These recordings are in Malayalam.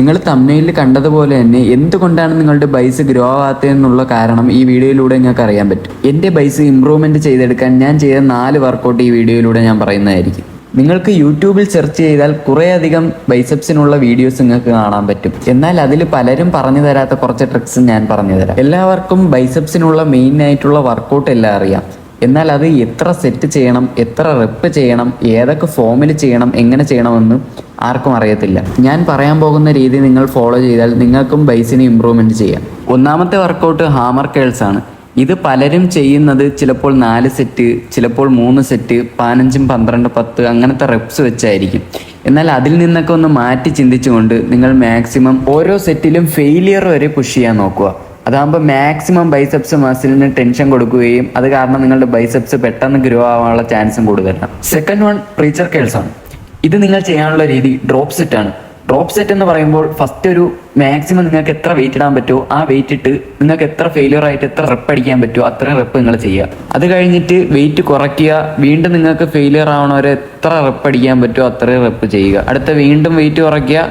നിങ്ങൾ തംബ്നെയിലിൽ കണ്ടതുപോലെ തന്നെ എന്തുകൊണ്ടാണ് നിങ്ങളുടെ ബൈസ് ഗ്രോ ആവാത്തതെന്നുള്ള കാരണം ഈ വീഡിയോയിലൂടെ നിങ്ങൾക്ക് അറിയാൻ പറ്റും. എൻ്റെ ബൈസ് ഇമ്പ്രൂവ്മെൻറ്റ് ചെയ്തെടുക്കാൻ ഞാൻ ചെയ്ത 4 വർക്കൗട്ട് ഈ വീഡിയോയിലൂടെ ഞാൻ പറയുന്നതായിരിക്കും. നിങ്ങൾക്ക് യൂട്യൂബിൽ സെർച്ച് ചെയ്താൽ കുറേയധികം ബൈസെപ്സിനുള്ള വീഡിയോസ് നിങ്ങൾക്ക് കാണാൻ പറ്റും. എന്നാൽ അതിൽ പലരും പറഞ്ഞു തരാത്ത കുറച്ച് ട്രിക്സ് ഞാൻ പറഞ്ഞു തരാം. എല്ലാവർക്കും ബൈസെപ്സിനുള്ള മെയിൻ ആയിട്ടുള്ള വർക്കൗട്ട് എല്ലാം അറിയാം. എന്നാൽ അത് എത്ര സെറ്റ് ചെയ്യണം, എത്ര റെപ്പ് ചെയ്യണം, ഏതൊക്കെ ഫോമിൽ ചെയ്യണം, എങ്ങനെ ചെയ്യണമെന്ന് ആർക്കും അറിയത്തില്ല. ഞാൻ പറയാൻ പോകുന്ന രീതി നിങ്ങൾ ഫോളോ ചെയ്താൽ നിങ്ങൾക്കും ബൈസിന് ഇമ്പ്രൂവ്മെൻറ്റ് ചെയ്യാം. ഒന്നാമത്തെ വർക്കൗട്ട് ഹാമർ കേൾസ് ആണ്. ഇത് പലരും ചെയ്യുന്നത് ചിലപ്പോൾ 4 സെറ്റ്, ചിലപ്പോൾ 3 സെറ്റ്, 15, 12, 10 അങ്ങനത്തെ റെപ്സ് വെച്ചായിരിക്കും. എന്നാൽ അതിൽ നിന്നൊക്കെ ഒന്ന് മാറ്റി ചിന്തിച്ചുകൊണ്ട് നിങ്ങൾ മാക്സിമം ഓരോ സെറ്റിലും ഫെയിലിയർ വരെ പുഷ് ചെയ്യാൻ നോക്കുക. അതാകുമ്പോൾ മാക്സിമം ബൈസെപ്സ് മസിലിന് ടെൻഷൻ കൊടുക്കുകയും അത് കാരണം നിങ്ങളുടെ ബൈസെപ്സ് പെട്ടെന്ന് ഗ്രോ ആവാനുള്ള ചാൻസും കൂടുതലാണ്. സെക്കൻഡ് വൺ പ്രീച്ചർ കേൾസ് ആണ്. ഇത് നിങ്ങൾ ചെയ്യാനുള്ള രീതി ഡ്രോപ്പ് സെറ്റ് ആണ്. ഡ്രോപ്പ് സെറ്റ് എന്ന് പറയുമ്പോൾ ഫസ്റ്റ് ഒരു മാക്സിമം നിങ്ങൾക്ക് എത്ര വെയിറ്റ് ഇടാൻ പറ്റുമോ ആ വെയിറ്റ് ഇട്ട് നിങ്ങൾക്ക് എത്ര ഫെയിലിയർ ആയിട്ട് എത്ര റെപ്പ് അടിക്കാൻ പറ്റുമോ അത്രയും റെപ്പ് നിങ്ങൾ ചെയ്യുക. അത് കഴിഞ്ഞിട്ട് വെയിറ്റ് കുറയ്ക്കുക. വീണ്ടും നിങ്ങൾക്ക് ഫെയിലിയർ ആവണവരെ എത്ര റെപ്പ് അടിക്കാൻ പറ്റുമോ അത്രയും റെപ്പ് ചെയ്യുക. അടുത്ത വീണ്ടും വെയിറ്റ് കുറയ്ക്കുക,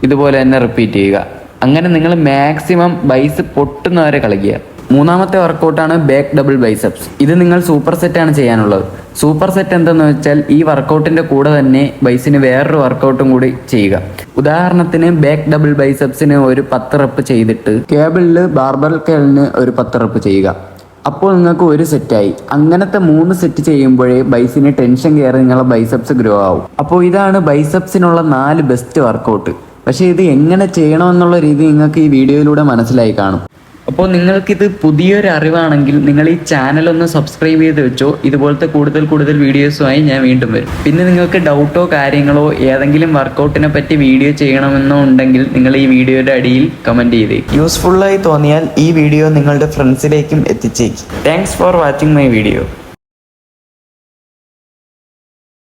ഇതുപോലെ തന്നെ റിപ്പീറ്റ് ചെയ്യുക. അങ്ങനെ നിങ്ങൾ മാക്സിമം ബൈസ് പൊട്ടുന്നവരെ കളിക്കുക. മൂന്നാമത്തെ വർക്കൗട്ടാണ് ബാക്ക് ഡബിൾ ബൈസെപ്സ്. ഇത് നിങ്ങൾ സൂപ്പർ സെറ്റാണ് ചെയ്യാനുള്ളത്. സൂപ്പർ സെറ്റ് എന്തെന്ന് വെച്ചാൽ ഈ വർക്കൗട്ടിൻ്റെ കൂടെ തന്നെ ബൈസിന് വേറൊരു വർക്കൗട്ടും കൂടി ചെയ്യുക. ഉദാഹരണത്തിന് ബാക്ക് ഡബിൾ ബൈസെപ്സിന് ഒരു 10 റെപ്പ് ചെയ്തിട്ട് കേബിളിൽ ബാർബൽ കേളിന് ഒരു 10 റെപ്പ് ചെയ്യുക. അപ്പോൾ നിങ്ങൾക്ക് ഒരു സെറ്റായി. അങ്ങനത്തെ 3 സെറ്റ് ചെയ്യുമ്പോഴേ ബൈസിന് ടെൻഷൻ കയറി നിങ്ങളുടെ ബൈസെപ്സ് ഗ്രോ ആവും. അപ്പോൾ ഇതാണ് ബൈസെപ്സിനുള്ള 4 ബെസ്റ്റ് വർക്കൗട്ട്. പക്ഷേ ഇത് എങ്ങനെ ചെയ്യണമെന്നുള്ള രീതി നിങ്ങൾക്ക് ഈ വീഡിയോയിലൂടെ മനസ്സിലായി കാണും. അപ്പോൾ നിങ്ങൾക്കിത് പുതിയൊരു അറിവാണെങ്കിൽ നിങ്ങൾ ഈ ചാനലൊന്ന് സബ്സ്ക്രൈബ് ചെയ്ത് വെച്ചോ. ഇതുപോലത്തെ കൂടുതൽ വീഡിയോസുമായി ഞാൻ വീണ്ടും വരും. പിന്നെ നിങ്ങൾക്ക് ഡൗട്ടോ കാര്യങ്ങളോ ഏതെങ്കിലും വർക്കൗട്ടിനെ പറ്റി വീഡിയോ ചെയ്യണമെന്നോ ഉണ്ടെങ്കിൽ നിങ്ങൾ ഈ വീഡിയോയുടെ അടിയിൽ കമൻറ്റ് ചെയ്തേക്കും. യൂസ്ഫുള്ളായി തോന്നിയാൽ ഈ വീഡിയോ നിങ്ങളുടെ ഫ്രണ്ട്സിലേക്കും എത്തിച്ചേക്കും. Thanks for watching my video.